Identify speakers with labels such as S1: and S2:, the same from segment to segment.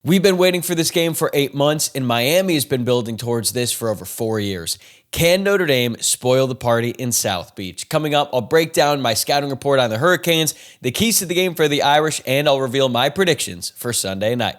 S1: We've been waiting for this game for 8 months, and Miami has been building towards this for over 4 years. Can Notre Dame spoil the party in South Beach? Coming up, I'll break down my scouting report on the Hurricanes, the keys to the game for the Irish, and I'll reveal my predictions for Sunday night.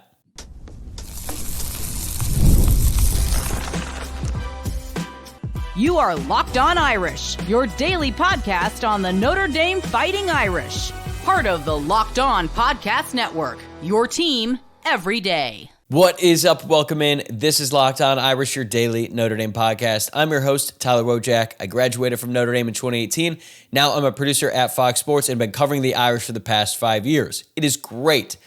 S2: You are Locked On Irish, your daily podcast on the Notre Dame Fighting Irish. Part of the Locked On Podcast Network, your team every day.
S1: What is up? Welcome in. This is Locked On Irish, your daily Notre Dame podcast. I'm your host, Tyler Wojciak. I graduated from Notre Dame in 2018. Now I'm a producer at Fox Sports and been covering the Irish for the past 5 years. It is great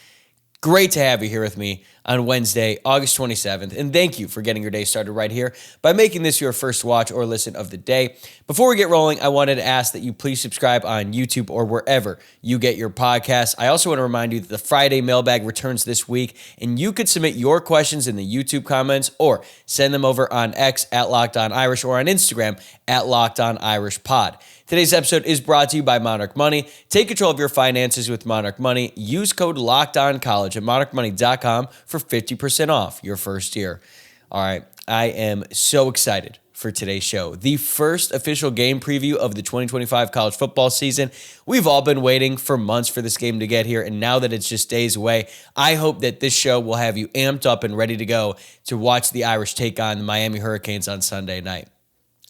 S1: to have you here with me on Wednesday, August 27th, and thank you for getting your day started right here by making this your first watch or listen of the day. Before we get rolling, I wanted to ask that you please subscribe on YouTube or wherever you get your podcasts. I also want to remind you that the Friday mailbag returns this week, and you could submit your questions in the YouTube comments or send them over on X at Locked On Irish or on Instagram at Locked On Irish Pod. Today's episode is brought to you by Monarch Money. Take control of your finances with Monarch Money. Use code LOCKEDONCollege at monarchmoney.com for 50% off your first year. All right, I am so excited for today's show. The first official game preview of the 2025 college football season. We've all been waiting for months for this game to get here, and now that it's just days away, I hope that this show will have you amped up and ready to go to watch the Irish take on the Miami Hurricanes on Sunday night.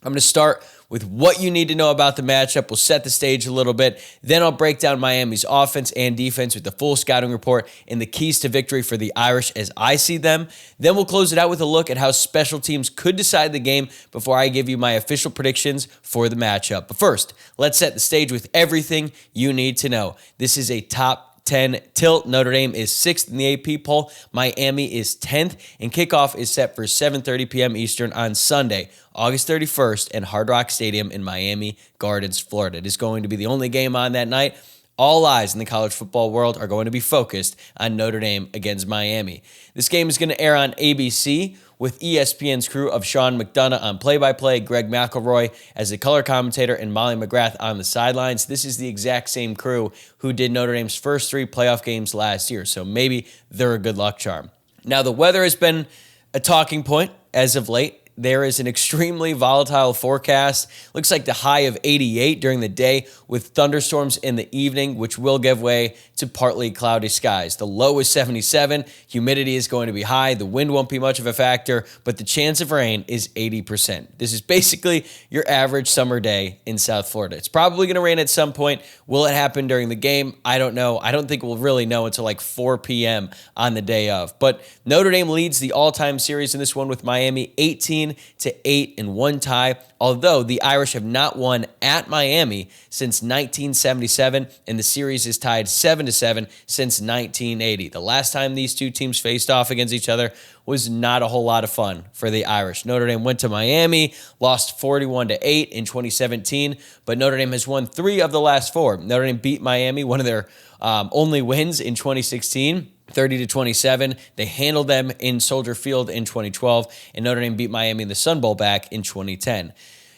S1: I'm going to start with what you need to know about the matchup. We'll set the stage a little bit. Then I'll break down Miami's offense and defense with the full scouting report and the keys to victory for the Irish as I see them. Then we'll close it out with a look at how special teams could decide the game before I give you my official predictions for the matchup. But first, let's set the stage with everything you need to know. This is a top 10 tilt. Notre Dame is 6th in the AP poll. Miami is 10th, and kickoff is set for 7:30 p.m. Eastern on Sunday, August 31st, at Hard Rock Stadium in Miami Gardens, Florida. It is going to be the only game on that night. All eyes in the college football world are going to be focused on Notre Dame against Miami. This game is going to air on ABC with ESPN's crew of Sean McDonough on play-by-play, Greg McElroy as the color commentator, and Molly McGrath on the sidelines. This is the exact same crew who did Notre Dame's first 3 playoff games last year, so maybe they're a good luck charm. Now, the weather has been a talking point as of late. There is an extremely volatile forecast. Looks like the high of 88 during the day with thunderstorms in the evening, which will give way to partly cloudy skies. The low is 77. Humidity is going to be high. The wind won't be much of a factor, but the chance of rain is 80%. This is basically your average summer day in South Florida. It's probably going to rain at some point. Will it happen during the game? I don't know. I don't think we'll really know until like 4 p.m. on the day of. But Notre Dame leads the all-time series in this one with Miami 18-8 in one tie, although the Irish have not won at Miami since 1977, and the series is tied 7-7 since 1980. The last time these two teams faced off against each other was not a whole lot of fun for the Irish. Notre Dame went to Miami, lost 41-8 in 2017, but Notre Dame has won 3 of the last 4. Notre Dame beat Miami, one of their only wins in 2016. 30-27. They handled them in Soldier Field in 2012, and Notre Dame beat Miami in the Sun Bowl back in 2010.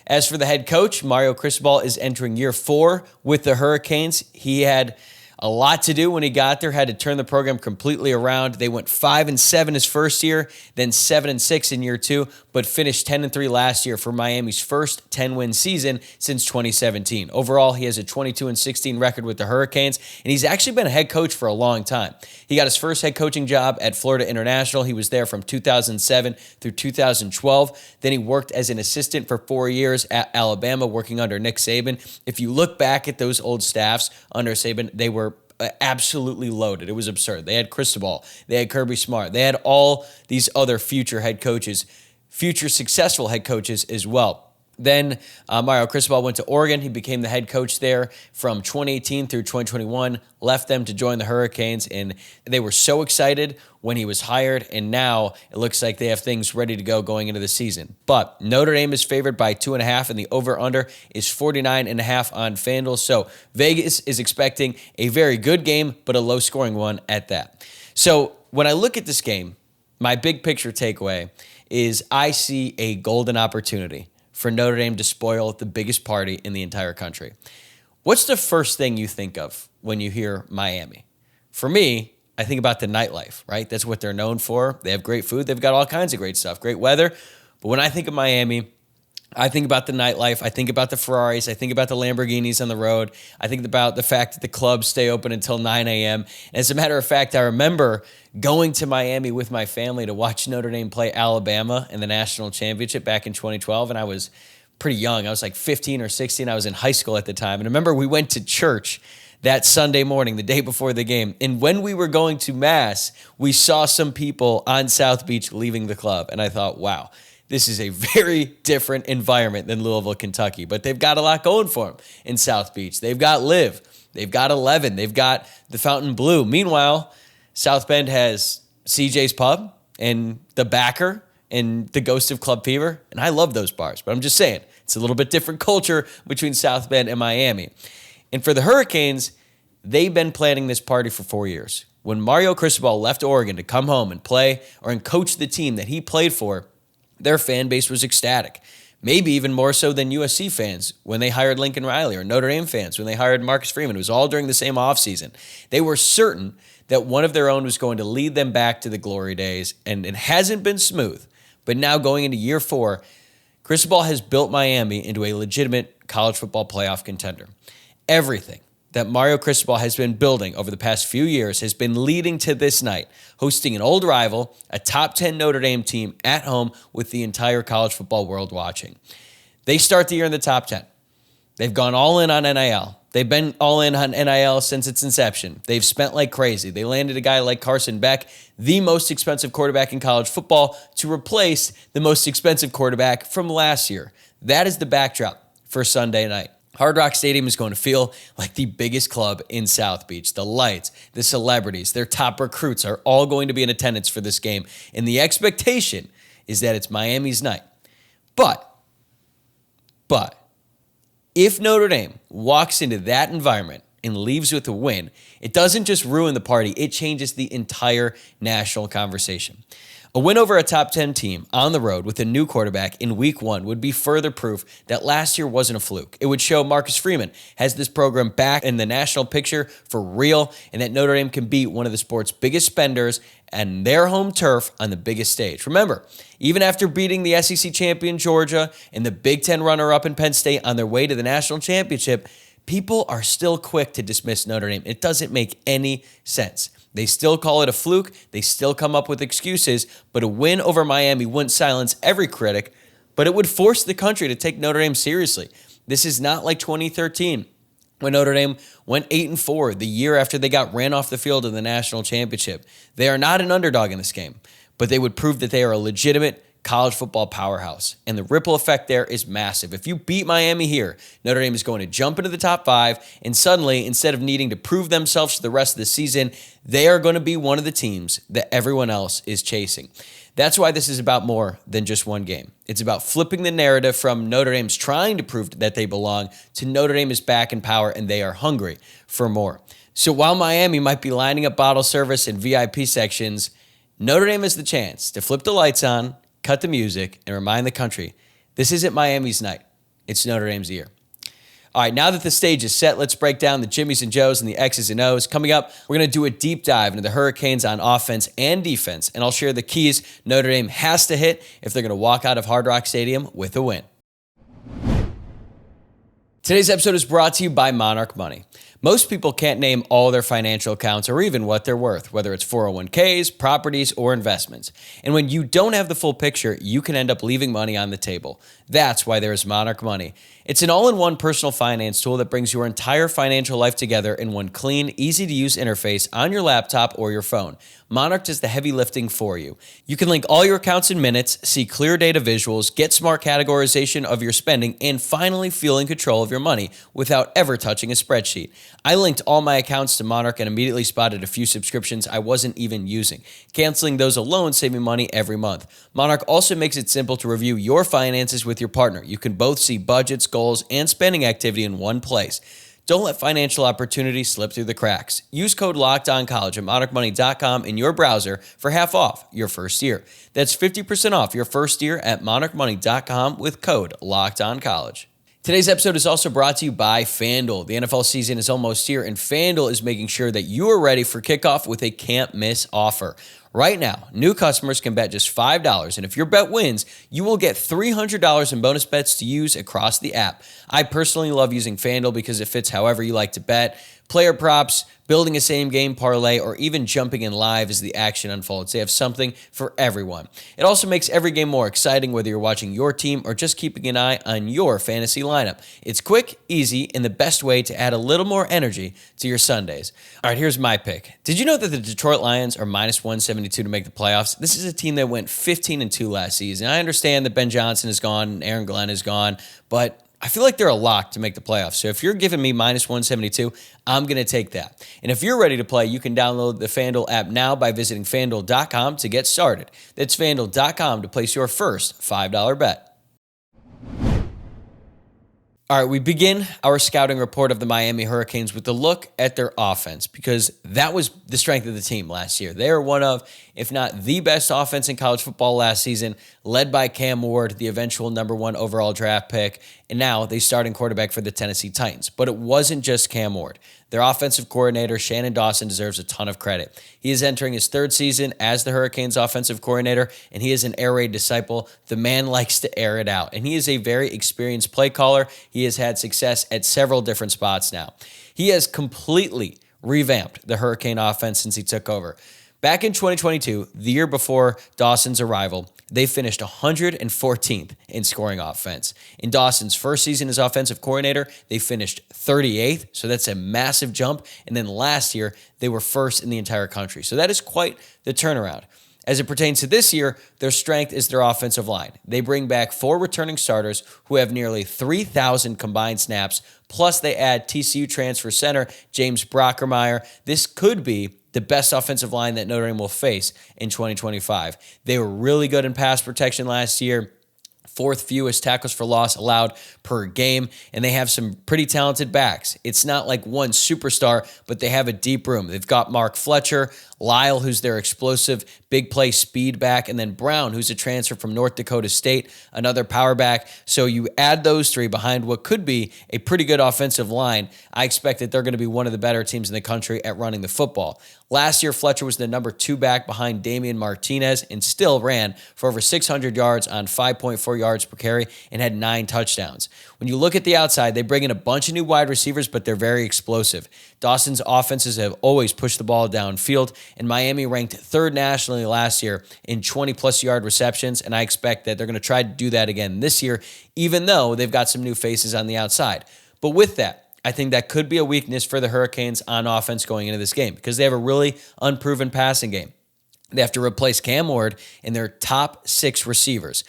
S1: As for the head coach, Mario Cristobal is entering year 4 with the Hurricanes. He had a lot to do when he got there, had to turn the program completely around. They went 5-7 his first year, then 7-6 in year 2, but finished 10-3 last year for Miami's first 10-win season since 2017. Overall, he has a 22-16 record with the Hurricanes, and he's actually been a head coach for a long time. He got his first head coaching job at Florida International. He was there from 2007 through 2012. Then he worked as an assistant for 4 years at Alabama, working under Nick Saban. If you look back at those old staffs under Saban, they were absolutely loaded. It was absurd. They had Cristobal. They had Kirby Smart. They had all these other future head coaches, future successful head coaches as well. Then Mario Cristobal went to Oregon. He became the head coach there from 2018 through 2021, left them to join the Hurricanes, and they were so excited when he was hired, and now it looks like they have things ready to go going into the season. But Notre Dame is favored by 2.5, and the over-under is 49.5 on FanDuel, so Vegas is expecting a very good game, but a low-scoring one at that. So when I look at this game, my big picture takeaway is I see a golden opportunity for Notre Dame to spoil the biggest party in the entire country. What's the first thing you think of when you hear Miami? For me, I think about the nightlife, right? That's what they're known for. They have great food. They've got all kinds of great stuff, great weather. But when I think of Miami, I think about the nightlife. I think about the Ferraris. I think about the Lamborghinis on the road. I think about the fact that the clubs stay open until 9 a.m. And as a matter of fact, I remember going to Miami with my family to watch Notre Dame play Alabama in the national championship back in 2012. And I was pretty young. I was like 15 or 16. I was in high school at the time. And I remember we went to church that Sunday morning, the day before the game. And when we were going to Mass, we saw some people on South Beach leaving the club. And I thought, wow, this is a very different environment than Louisville, Kentucky. But they've got a lot going for them in South Beach. They've got Live. They've got 11. They've got the Fountain Blue. Meanwhile, South Bend has CJ's Pub and the Backer and the Ghost of Club Fever. And I love those bars. But I'm just saying, it's a little bit different culture between South Bend and Miami. And for the Hurricanes, they've been planning this party for 4 years. When Mario Cristobal left Oregon to come home and play and coach the team that he played for, their fan base was ecstatic. Maybe even more so than USC fans when they hired Lincoln Riley, or Notre Dame fans when they hired Marcus Freeman. It was all during the same offseason. They were certain that one of their own was going to lead them back to the glory days, and it hasn't been smooth. But now going into year 4, Cristobal has built Miami into a legitimate college football playoff contender. Everything that Mario Cristobal has been building over the past few years has been leading to this night, hosting an old rival, a top 10 Notre Dame team at home with the entire college football world watching. They start the year in the top 10. They've gone all in on NIL. They've been all in on NIL since its inception. They've spent like crazy. They landed a guy like Carson Beck, the most expensive quarterback in college football, to replace the most expensive quarterback from last year. That is the backdrop for Sunday night. Hard Rock Stadium is going to feel like the biggest club in South Beach. The lights, the celebrities, their top recruits are all going to be in attendance for this game. And the expectation is that it's Miami's night. But, if Notre Dame walks into that environment and leaves with a win, it doesn't just ruin the party, it changes the entire national conversation. A win over a top 10 team on the road with a new quarterback in week 1 would be further proof that last year wasn't a fluke. It would show Marcus Freeman has this program back in the national picture for real, and that Notre Dame can beat one of the sport's biggest spenders and their home turf on the biggest stage. Remember, even after beating the SEC champion Georgia and the Big Ten runner-up in Penn State on their way to the national championship, people are still quick to dismiss Notre Dame. It doesn't make any sense. They still call it a fluke. They still come up with excuses, but a win over Miami wouldn't silence every critic, but it would force the country to take Notre Dame seriously. This is not like 2013 when Notre Dame went 8-4 the year after they got ran off the field in the national championship. They are not an underdog in this game, but they would prove that they are a legitimate college football powerhouse. And the ripple effect there is massive. If you beat Miami here, Notre Dame is going to jump into the top 5, and suddenly, instead of needing to prove themselves for the rest of the season, they are going to be one of the teams that everyone else is chasing. That's why this is about more than just one game. It's about flipping the narrative from Notre Dame's trying to prove that they belong to Notre Dame is back in power and they are hungry for more. So while Miami might be lining up bottle service and VIP sections, Notre Dame has the chance to flip the lights on, cut the music, and remind the country, this isn't Miami's night. It's Notre Dame's year. All right, now that the stage is set, let's break down the Jimmies and Joes and the X's and O's. Coming up, we're going to do a deep dive into the Hurricanes on offense and defense, and I'll share the keys Notre Dame has to hit if they're going to walk out of Hard Rock Stadium with a win. Today's episode is brought to you by Monarch Money. Most people can't name all their financial accounts or even what they're worth, whether it's 401ks, properties, or investments. And when you don't have the full picture, you can end up leaving money on the table. That's why there is Monarch Money. It's an all-in-one personal finance tool that brings your entire financial life together in one clean, easy-to-use interface on your laptop or your phone. Monarch does the heavy lifting for you. You can link all your accounts in minutes, see clear data visuals, get smart categorization of your spending, and finally feel in control of your money without ever touching a spreadsheet. I linked all my accounts to Monarch and immediately spotted a few subscriptions I wasn't even using. Canceling those alone saved me money every month. Monarch also makes it simple to review your finances with your partner. You can both see budgets, goals, and spending activity in one place. Don't let financial opportunities slip through the cracks. Use code LOCKEDONCOLLEGE at monarchmoney.com in your browser for half off your first year. That's 50% off your first year at monarchmoney.com with code LOCKEDONCOLLEGE. Today's episode is also brought to you by FanDuel. The NFL season is almost here, and FanDuel is making sure that you are ready for kickoff with a can't-miss offer. Right now, new customers can bet just $5, and if your bet wins, you will get $300 in bonus bets to use across the app. I personally love using FanDuel because it fits however you like to bet. Player props, building a same-game parlay, or even jumping in live as the action unfolds. They have something for everyone. It also makes every game more exciting, whether you're watching your team or just keeping an eye on your fantasy lineup. It's quick, easy, and the best way to add a little more energy to your Sundays. All right, here's my pick. Did you know that the Detroit Lions are minus 172 to make the playoffs? This is a team that went 15-2 last season. I understand that Ben Johnson is gone and Aaron Glenn is gone, but I feel like they're a lock to make the playoffs. So if you're giving me minus 172, I'm going to take that. And if you're ready to play, you can download the FanDuel app now by visiting FanDuel.com to get started. That's FanDuel.com to place your first $5 bet. All right, we begin our scouting report of the Miami Hurricanes with a look at their offense because that was the strength of the team last year. They are one of, if not the best offense in college football last season, led by Cam Ward, the eventual number 1 overall draft pick, and now they starting quarterback for the Tennessee Titans. But it wasn't just Cam Ward. Their offensive coordinator, Shannon Dawson, deserves a ton of credit. He is entering his 3rd season as the Hurricanes offensive coordinator, and he is an air raid disciple. The man likes to air it out, and he is a very experienced play caller. He has had success at several different spots now. He has completely revamped the Hurricane offense since he took over. Back in 2022, the year before Dawson's arrival, they finished 114th in scoring offense. In Dawson's first season as offensive coordinator, they finished 38th, so that's a massive jump. And then last year, they were first in the entire country. So that is quite the turnaround. As it pertains to this year, their strength is their offensive line. They bring back 4 returning starters who have nearly 3,000 combined snaps, plus they add TCU transfer center James Brockermeyer. This could be the best offensive line that Notre Dame will face in 2025. They were really good in pass protection last year. 4th fewest tackles for loss allowed per game, and they have some pretty talented backs. It's not like one superstar, but they have a deep room. They've got Mark Fletcher, Lyle, who's their explosive big play speed back, and then Brown, who's a transfer from North Dakota State, another power back. So you add those 3 behind what could be a pretty good offensive line. I expect that they're going to be one of the better teams in the country at running the football. Last year, Fletcher was the number 2 back behind Damian Martinez and still ran for over 600 yards on 5.4 yards per carry and had 9 touchdowns. When you look at the outside, they bring in a bunch of new wide receivers, but they're very explosive. Dawson's offenses have always pushed the ball downfield, and Miami ranked 3rd nationally last year in 20-plus yard receptions, and I expect that they're going to try to do that again this year, even though they've got some new faces on the outside. But with that, I think that could be a weakness for the Hurricanes on offense going into this game because they have a really unproven passing game. They have to replace Cam Ward and their top 6 receivers.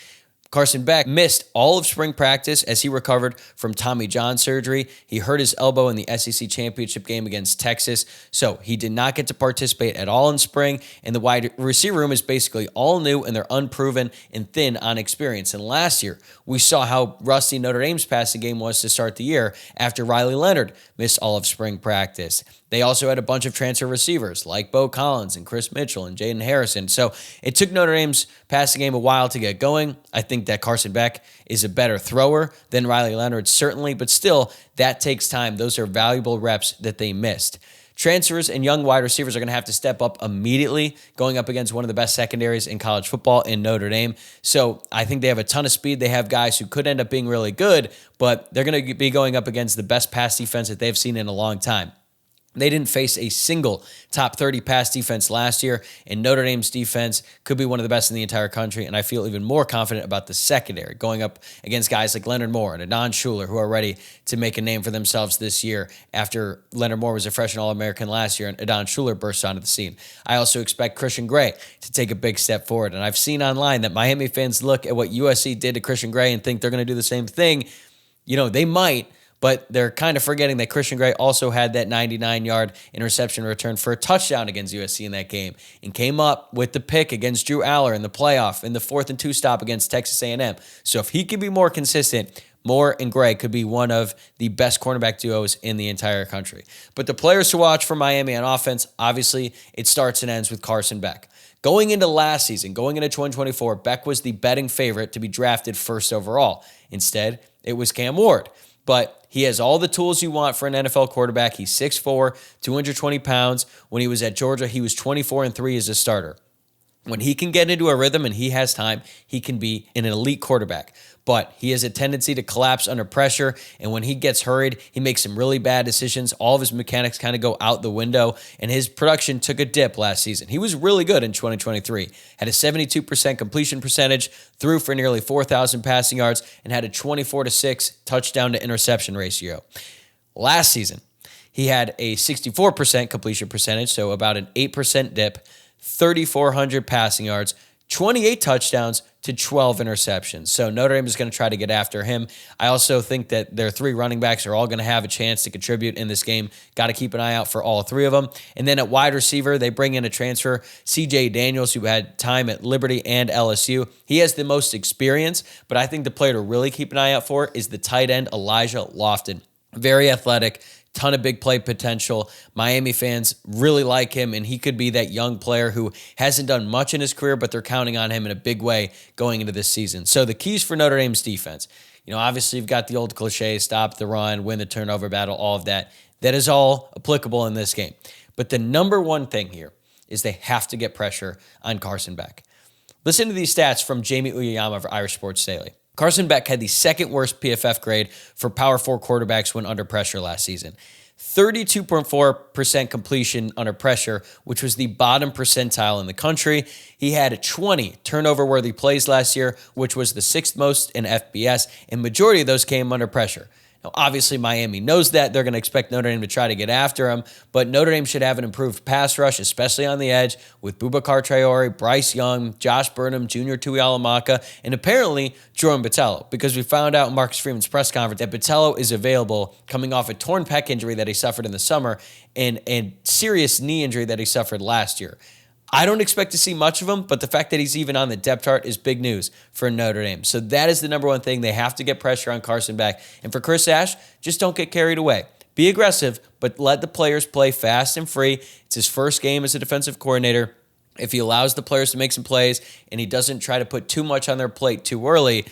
S1: Carson Beck missed all of spring practice as he recovered from Tommy John surgery. He hurt his elbow in the SEC championship game against Texas, so he did not get to participate at all in spring, and the wide receiver room is basically all new, and they're unproven and thin on experience. And last year, we saw how rusty Notre Dame's passing game was to start the year after Riley Leonard missed all of spring practice. They also had a bunch of transfer receivers like Bo Collins and Chris Mitchell and Jaden Harrison. So it took Notre Dame's passing game a while to get going. I think that Carson Beck is a better thrower than Riley Leonard, certainly, but still, that takes time. Those are valuable reps that they missed. Transfers and young wide receivers are going to have to step up immediately, going up against one of the best secondaries in college football in Notre Dame. So I think they have a ton of speed. They have guys who could end up being really good, but they're going to be going up against the best pass defense that they've seen in a long time. They didn't face a single top 30 pass defense last year, and Notre Dame's defense could be one of the best in the entire country, and I feel even more confident about the secondary, going up against guys like Leonard Moore and Adon Schuler, who are ready to make a name for themselves this year after Leonard Moore was a freshman All-American last year and Adon Schuler burst onto the scene. I also expect Christian Gray to take a big step forward, and I've seen online that Miami fans look at what USC did to Christian Gray and think they're going to do the same thing. You know, they might, but they're kind of forgetting that Christian Gray also had that 99-yard interception return for a touchdown against USC in that game and came up with the pick against Drew Aller in the playoff in the 4th and 2 stop against Texas A&M. So if he could be more consistent, Moore and Gray could be one of the best cornerback duos in the entire country. But the players to watch for Miami on offense, obviously, it starts and ends with Carson Beck. Going into last season, going into 2024, Beck was the betting favorite to be drafted first overall. Instead, it was Cam Ward. But he has all the tools you want for an NFL quarterback. He's 6'4", 220 pounds. When he was at Georgia, he was 24-3 as a starter. When he can get into a rhythm and he has time, he can be an elite quarterback. But he has a tendency to collapse under pressure, and when he gets hurried, he makes some really bad decisions. All of his mechanics kind of go out the window, and his production took a dip last season. He was really good in 2023, had a 72% completion percentage, threw for nearly 4,000 passing yards, and had a 24-6 touchdown to interception ratio. Last season, he had a 64% completion percentage, so about an 8% dip, 3,400 passing yards, 28 touchdowns to 12 interceptions. So Notre Dame is going to try to get after him. I also think that their three running backs are all going to have a chance to contribute in this game. Got to keep an eye out for all three of them. And then at wide receiver, they bring in a transfer, C.J. Daniels, who had time at Liberty and LSU. He has the most experience, but I think the player to really keep an eye out for is the tight end, Elijah Lofton. Very athletic, ton of big play potential. Miami fans really like him, and he could be that young player who hasn't done much in his career, but they're counting on him in a big way going into this season. So the keys for Notre Dame's defense, obviously you've got the old cliche, stop the run, win the turnover battle, all of that. That is all applicable in this game. But the number one thing here is they have to get pressure on Carson Beck. Listen to these stats from Jamie Uyeyama of Irish Sports Daily. Carson Beck had the second worst PFF grade for Power 4 quarterbacks when under pressure last season. 32.4% completion under pressure, which was the bottom percentile in the country. He had 20 turnover-worthy plays last year, which was the sixth most in FBS, and majority of those came under pressure. Now, obviously, Miami knows that. They're going to expect Notre Dame to try to get after him, but Notre Dame should have an improved pass rush, especially on the edge, with Boubacar Traore, Bryce Young, Josh Burnham, Junior Tuihalamaka, and apparently Jordan Botelho, because we found out in Marcus Freeman's press conference that Botelho is available coming off a torn pec injury that he suffered in the summer and a serious knee injury that he suffered last year. I don't expect to see much of him, but the fact that he's even on the depth chart is big news for Notre Dame. So that is the number one thing. They have to get pressure on Carson Beck. And for Chris Ash, just don't get carried away. Be aggressive, but let the players play fast and free. It's his first game as a defensive coordinator. If he allows the players to make some plays and he doesn't try to put too much on their plate too early,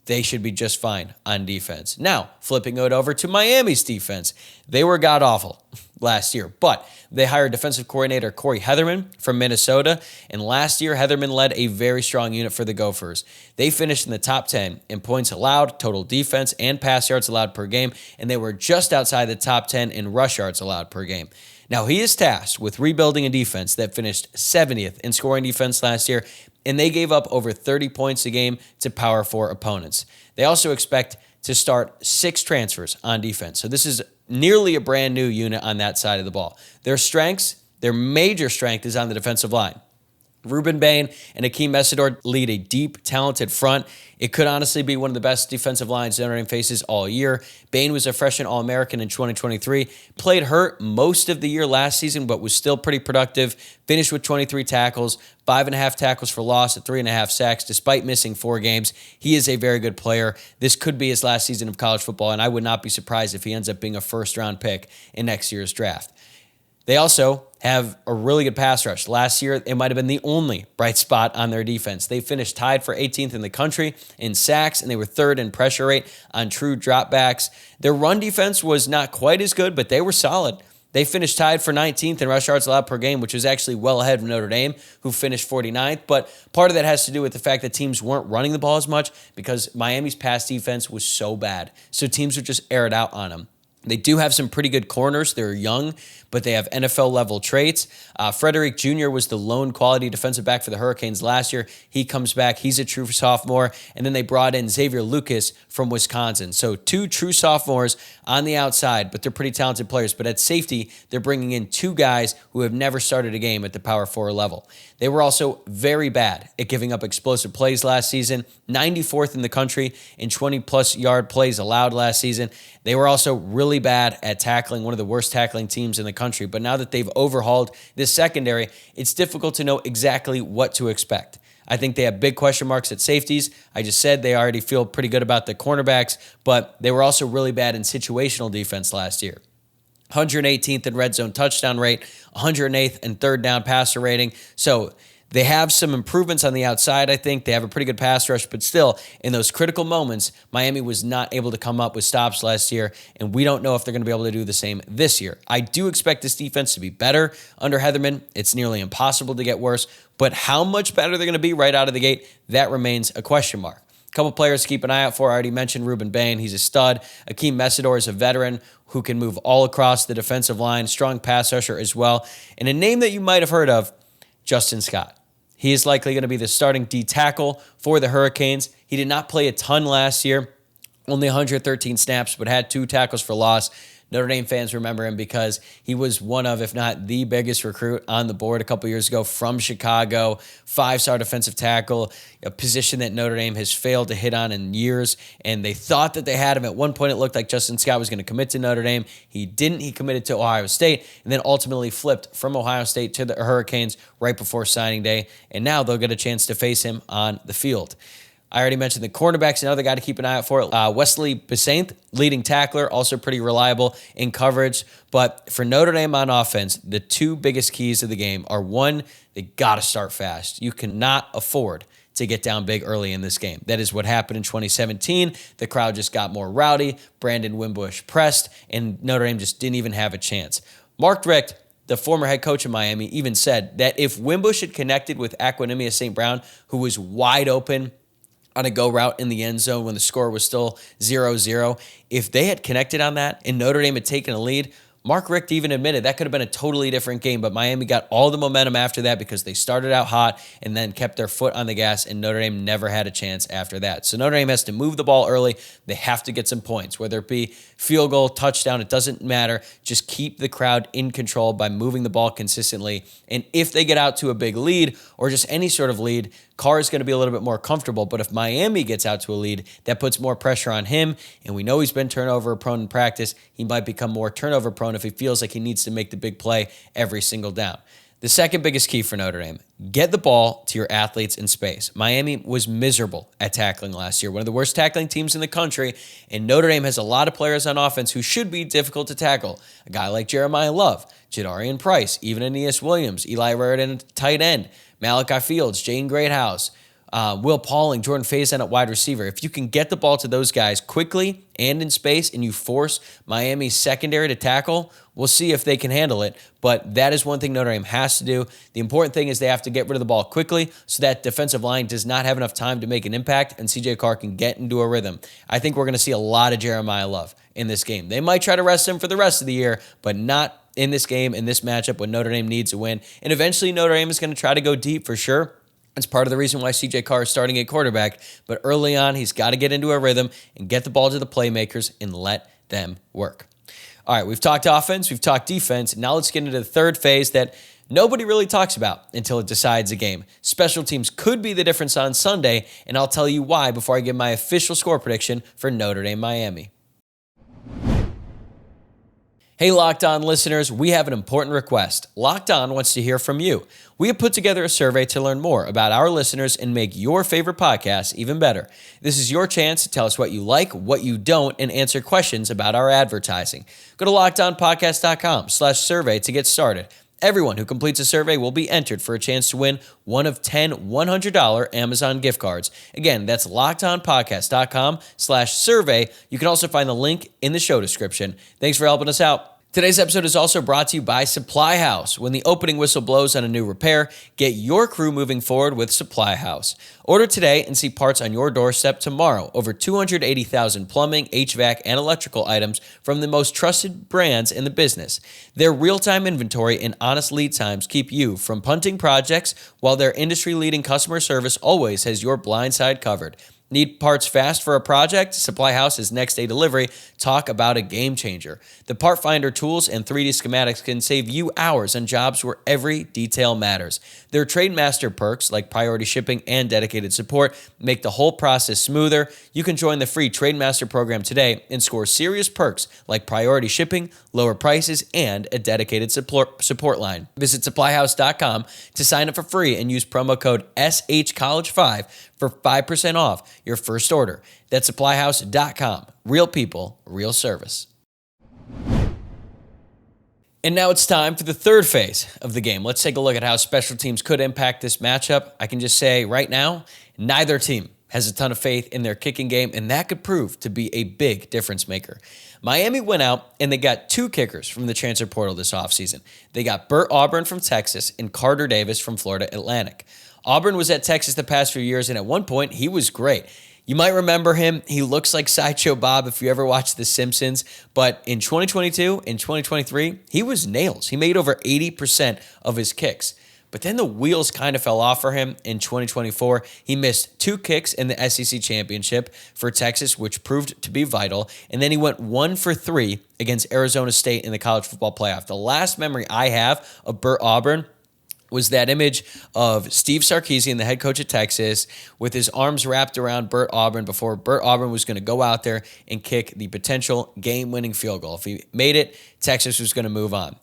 S1: they should be just fine on defense. Now, flipping it over to Miami's defense. They were god-awful last year, but they hired defensive coordinator Corey Heatherman from Minnesota, and last year Heatherman led a very strong unit for the Gophers. They finished in the top 10 in points allowed, total defense, and pass yards allowed per game, and they were just outside the top 10 in rush yards allowed per game. Now, he is tasked with rebuilding a defense that finished 70th in scoring defense last year, and they gave up over 30 points a game to Power 4 opponents. They also expect to start 6 transfers on defense. So this is nearly a brand new unit on that side of the ball. Their strengths, their major strength is on the defensive line. Ruben Bain and Akeem Messidor lead a deep, talented front. It could honestly be one of the best defensive lines Notre Dame faces all year. Bain was a freshman All-American in 2023, played hurt most of the year last season, but was still pretty productive. Finished with 23 tackles, 5.5 tackles for loss, and 3.5 sacks, despite missing 4 games. He is a very good player. This could be his last season of college football, and I would not be surprised if he ends up being a first-round pick in next year's draft. They also have a really good pass rush. Last year, it might have been the only bright spot on their defense. They finished tied for 18th in the country in sacks, and they were 3rd in pressure rate on true dropbacks. Their run defense was not quite as good, but they were solid. They finished tied for 19th in rush yards allowed per game, which was actually well ahead of Notre Dame, who finished 49th. But part of that has to do with the fact that teams weren't running the ball as much because Miami's pass defense was so bad. So teams would just air it out on them. They do have some pretty good corners. They're young, but they have NFL-level traits. Frederick Jr. was the lone quality defensive back for the Hurricanes last year. He comes back. He's a true sophomore. And then they brought in Xavier Lucas from Wisconsin. So 2 true sophomores on the outside, but they're pretty talented players. But at safety, they're bringing in 2 guys who have never started a game at the Power 4 level. They were also very bad at giving up explosive plays last season, 94th in the country in 20-plus yard plays allowed last season. They were also really bad at tackling, one of the worst tackling teams in the country. But now that they've overhauled this secondary, it's difficult to know exactly what to expect. I think they have big question marks at safeties. I just said they already feel pretty good about the cornerbacks, but they were also really bad in situational defense last year. 118th in red zone touchdown rate, 108th in third down passer rating. So They have some improvements on the outside, I think. They have a pretty good pass rush, but still, in those critical moments, Miami was not able to come up with stops last year, and we don't know if they're going to be able to do the same this year. I do expect this defense to be better under Heatherman. It's nearly impossible to get worse, but how much better they're going to be right out of the gate, that remains a question mark. A couple players to keep an eye out for. I already mentioned Ruben Bain. He's a stud. Akeem Messidor is a veteran who can move all across the defensive line, strong pass rusher as well. And a name that you might have heard of, Justin Scott. He is likely going to be the starting D tackle for the Hurricanes. He did not play a ton last year, only 113 snaps, but had 2 tackles for loss. Notre Dame fans remember him because he was one of, if not the biggest recruit on the board a couple years ago from Chicago, 5-star defensive tackle, a position that Notre Dame has failed to hit on in years, and they thought that they had him. At one point, it looked like Justin Scott was going to commit to Notre Dame. He didn't. He committed to Ohio State, and then ultimately flipped from Ohio State to the Hurricanes right before signing day, and now they'll get a chance to face him on the field. I already mentioned the cornerbacks, another guy to keep an eye out for. Wesley Besaint, leading tackler, also pretty reliable in coverage. But for Notre Dame on offense, the 2 biggest keys of the game are, 1, they got to start fast. You cannot afford to get down big early in this game. That is what happened in 2017. The crowd just got more rowdy. Brandon Wimbush pressed, and Notre Dame just didn't even have a chance. Mark Richt, the former head coach of Miami, even said that if Wimbush had connected with Aquanimia St. Brown, who was wide open on a go route in the end zone when the score was still 0-0. If they had connected on that and Notre Dame had taken a lead, Mark Richt even admitted that could have been a totally different game, but Miami got all the momentum after that because they started out hot and then kept their foot on the gas, and Notre Dame never had a chance after that. So Notre Dame has to move the ball early. They have to get some points, whether it be field goal, touchdown, it doesn't matter. Just keep the crowd in control by moving the ball consistently. And if they get out to a big lead or just any sort of lead, Carr is going to be a little bit more comfortable. But if Miami gets out to a lead, that puts more pressure on him. And we know he's been turnover prone in practice. He might become more turnover prone if he feels like he needs to make the big play every single down. The second biggest key for Notre Dame, get the ball to your athletes in space. Miami was miserable at tackling last year, one of the worst tackling teams in the country, and Notre Dame has a lot of players on offense who should be difficult to tackle. A guy like Jeremiah Love, Jadarian Price, even Aeneas Williams, Eli Raridan at tight end, Malachi Fields, Jane Greathouse, Will Pauling, Jordan Faison at wide receiver. If you can get the ball to those guys quickly and in space and you force Miami's secondary to tackle, we'll see if they can handle it. But that is one thing Notre Dame has to do. The important thing is they have to get rid of the ball quickly so that defensive line does not have enough time to make an impact and CJ Carr can get into a rhythm. I think we're going to see a lot of Jeremiah Love in this game. They might try to rest him for the rest of the year, but not in this game, in this matchup when Notre Dame needs a win. And eventually Notre Dame is going to try to go deep for sure. That's part of the reason why CJ Carr is starting at quarterback. But early on, he's got to get into a rhythm and get the ball to the playmakers and let them work. All right, we've talked offense, we've talked defense. Now let's get into the third phase that nobody really talks about until it decides a game. Special teams could be the difference on Sunday, and I'll tell you why before I give my official score prediction for Notre Dame Miami. Hey, Locked On listeners, we have an important request. Locked On wants to hear from you. We have put together a survey to learn more about our listeners and make your favorite podcast even better. This is your chance to tell us what you like, what you don't, and answer questions about our advertising. Go to LockedOnPodcast.com/survey to get started. Everyone who completes a survey will be entered for a chance to win one of 10 $100 Amazon gift cards. Again, that's LockedOnPodcast.com/survey. You can also find the link in the show description. Thanks for helping us out. Today's episode is also brought to you by SupplyHouse. When the opening whistle blows on a new repair, get your crew moving forward with SupplyHouse. Order today and see parts on your doorstep tomorrow. Over 280,000 plumbing, HVAC, and electrical items from the most trusted brands in the business. Their real-time inventory and honest lead times keep you from punting projects, while their industry-leading customer service always has your blind side covered. Need parts fast for a project? SupplyHouse's next-day delivery. Talk about a game changer. The part finder tools and 3D schematics can save you hours on jobs where every detail matters. Their Trademaster perks, like priority shipping and dedicated support, make the whole process smoother. You can join the free Trademaster program today and score serious perks like priority shipping, lower prices, and a dedicated support line. Visit SupplyHouse.com to sign up for free and use promo code SHCollege5 for 5% off your first order. That's SupplyHouse.com. Real people, real service. And now it's time for the third phase of the game. Let's take a look at how special teams could impact this matchup. I can just say right now, neither team has a ton of faith in their kicking game, and that could prove to be a big difference maker. Miami went out and they got two kickers from the transfer portal this offseason. They got Bert Auburn from Texas and Carter Davis from Florida Atlantic. Auburn was at Texas the past few years, and at one point, he was great. You might remember him. He looks like Sideshow Bob if you ever watched The Simpsons. But in 2022 and 2023, he was nails. He made over 80% of his kicks. But then the wheels kind of fell off for him in 2024. He missed two kicks in the SEC championship for Texas, which proved to be vital. And then he went 1 for 3 against Arizona State in the college football playoff. The last memory I have of Bert Auburn was that image of Steve Sarkisian, the head coach of Texas, with his arms wrapped around Bert Auburn before Bert Auburn was going to go out there and kick the potential game-winning field goal. If he made it, Texas was going to move on.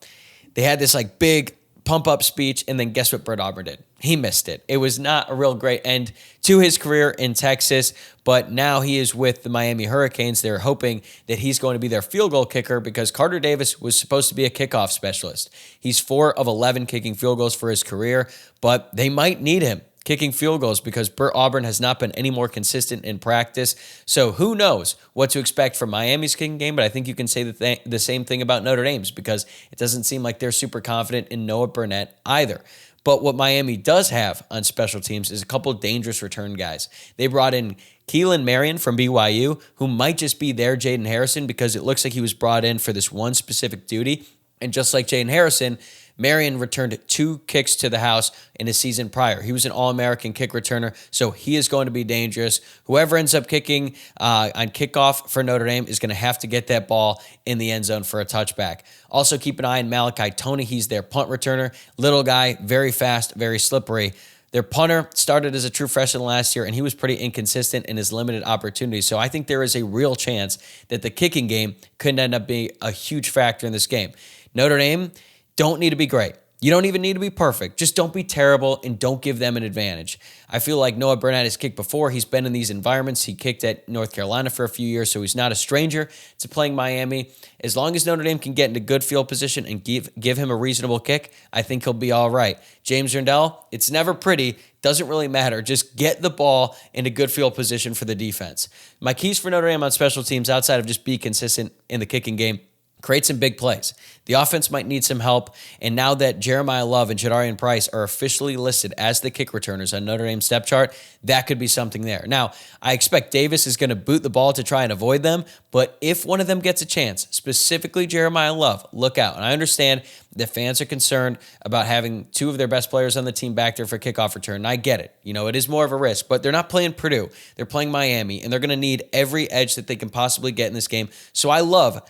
S1: They had this big pump-up speech, and then guess what Bert Auburn did? He missed it. It was not a real great end to his career in Texas, but now he is with the Miami Hurricanes. They're hoping that he's going to be their field goal kicker because Carter Davis was supposed to be a kickoff specialist. He's 4 of 11 kicking field goals for his career, but they might need him kicking field goals because Bert Auburn has not been any more consistent in practice. So who knows what to expect from Miami's kicking game, but I think you can say the same thing about Notre Dame's because it doesn't seem like they're super confident in Noah Burnett either. But what Miami does have on special teams is a couple dangerous return guys. They brought in Keelan Marion from BYU, who might just be their Jaden Harrison because it looks like he was brought in for this one specific duty. And just like Jaden Harrison, Marion returned 2 kicks to the house in his season prior. He was an All-American kick returner, so he is going to be dangerous. Whoever ends up kicking on kickoff for Notre Dame is going to have to get that ball in the end zone for a touchback. Also, keep an eye on Malachi Toney. He's their punt returner. Little guy, very fast, very slippery. Their punter started as a true freshman last year, and he was pretty inconsistent in his limited opportunities. So I think there is a real chance that the kicking game could end up being a huge factor in this game. Notre Dame don't need to be great. You don't even need to be perfect. Just don't be terrible and don't give them an advantage. I feel like Noah Burnett has kicked before. He's been in these environments. He kicked at North Carolina for a few years, so he's not a stranger to playing Miami. As long as Notre Dame can get into good field position and give him a reasonable kick, I think he'll be all right. James Rindell, it's never pretty. Doesn't really matter. Just get the ball into good field position for the defense. My keys for Notre Dame on special teams outside of just be consistent in the kicking game: create some big plays. The offense might need some help, and now that Jeremiah Love and Jadarian Price are officially listed as the kick returners on Notre Dame's depth chart, that could be something there. Now, I expect Davis is going to boot the ball to try and avoid them, but if one of them gets a chance, specifically Jeremiah Love, look out. And I understand that fans are concerned about having 2 of their best players on the team back there for kickoff return, and I get it. It is more of a risk, but they're not playing Purdue. They're playing Miami, and they're going to need every edge that they can possibly get in this game. So I love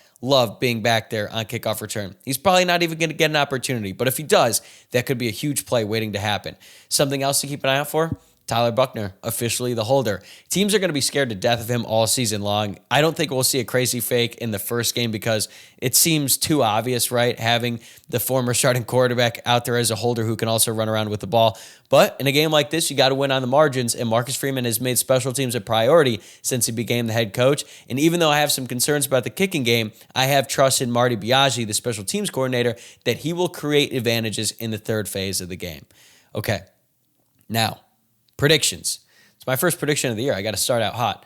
S1: being back there on kickoff return. He's probably not even going to get an opportunity, but if he does, that could be a huge play waiting to happen. Something else to keep an eye out for: Tyler Buchner, officially the holder. Teams are going to be scared to death of him all season long. I don't think we'll see a crazy fake in the first game because it seems too obvious, right? Having the former starting quarterback out there as a holder who can also run around with the ball. But in a game like this, you got to win on the margins, and Marcus Freeman has made special teams a priority since he became the head coach. And even though I have some concerns about the kicking game, I have trust in Marty Biaggi, the special teams coordinator, that he will create advantages in the third phase of the game. Okay, now, predictions. It's my first prediction of the year. I got to start out hot.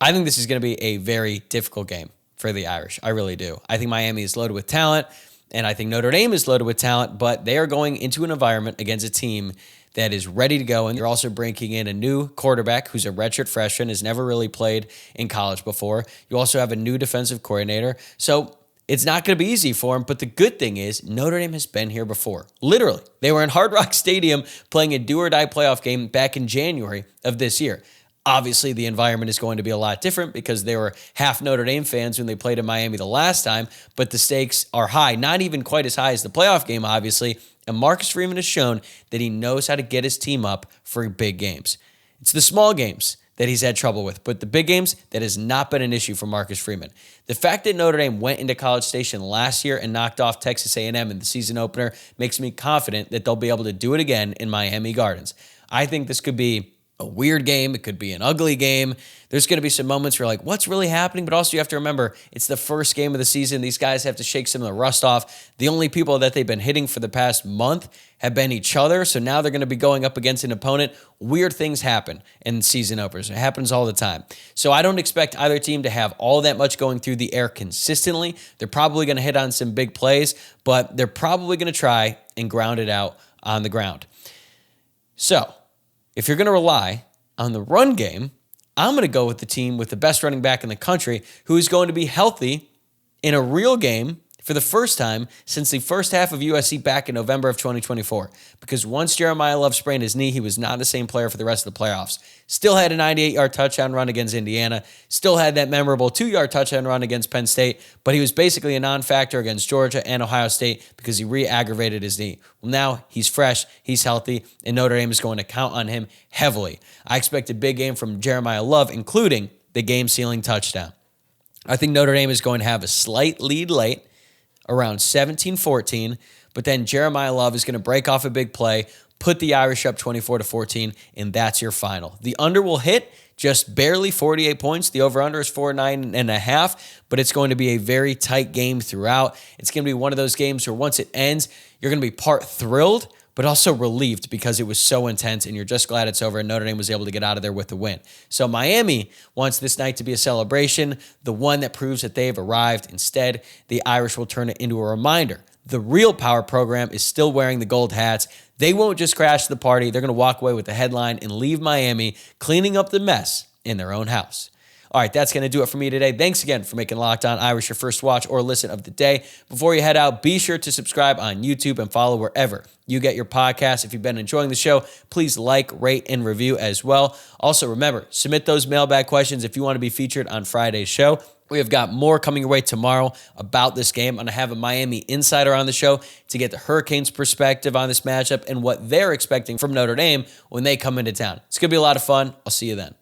S1: I think this is going to be a very difficult game for the Irish. I really do. I think Miami is loaded with talent, and I think Notre Dame is loaded with talent, but they are going into an environment against a team that is ready to go, and you're also bringing in a new quarterback who's a redshirt freshman, has never really played in college before. You also have a new defensive coordinator. So it's not going to be easy for him, but the good thing is Notre Dame has been here before. Literally, they were in Hard Rock Stadium playing a do-or-die playoff game back in January of this year. Obviously, the environment is going to be a lot different because they were half Notre Dame fans when they played in Miami the last time, but the stakes are high, not even quite as high as the playoff game, obviously, and Marcus Freeman has shown that he knows how to get his team up for big games. It's the small games that he's had trouble with, but the big games, that has not been an issue for Marcus Freeman. The fact that Notre Dame went into College Station last year and knocked off Texas A&M in the season opener makes me confident that they'll be able to do it again in Miami Gardens. I think this could be a weird game. It could be an ugly game. There's going to be some moments where you're like, what's really happening? But also you have to remember, it's the first game of the season. These guys have to shake some of the rust off. The only people that they've been hitting for the past month have been each other. So now they're going to be going up against an opponent. Weird things happen in season openers. It happens all the time. So I don't expect either team to have all that much going through the air consistently. They're probably going to hit on some big plays, but they're probably going to try and ground it out on the ground. So if you're going to rely on the run game, I'm going to go with the team with the best running back in the country who is going to be healthy in a real game for the first time since the first half of USC back in November of 2024. Because once Jeremiah Love sprained his knee, he was not the same player for the rest of the playoffs. Still had a 98-yard touchdown run against Indiana. Still had that memorable 2-yard touchdown run against Penn State. But he was basically a non-factor against Georgia and Ohio State because he re-aggravated his knee. Well, now he's fresh, he's healthy, and Notre Dame is going to count on him heavily. I expect a big game from Jeremiah Love, including the game-sealing touchdown. I think Notre Dame is going to have a slight lead late, around 17-14, but then Jeremiah Love is going to break off a big play, put the Irish up 24-14, and that's your final. The under will hit just barely 48 points. The over-under is 49.5, but it's going to be a very tight game throughout. It's going to be one of those games where once it ends, you're going to be part thrilled, but also relieved because it was so intense and you're just glad it's over and Notre Dame was able to get out of there with the win. So Miami wants this night to be a celebration, the one that proves that they've arrived. Instead, the Irish will turn it into a reminder. The real power program is still wearing the gold hats. They won't just crash the party. They're going to walk away with the headline and leave Miami cleaning up the mess in their own house. All right, that's going to do it for me today. Thanks again for making Locked On Irish your first watch or listen of the day. Before you head out, be sure to subscribe on YouTube and follow wherever you get your podcasts. If you've been enjoying the show, please like, rate, and review as well. Also, remember, submit those mailbag questions if you want to be featured on Friday's show. We have got more coming your way tomorrow about this game. I'm going to have a Miami insider on the show to get the Hurricanes' perspective on this matchup and what they're expecting from Notre Dame when they come into town. It's going to be a lot of fun. I'll see you then.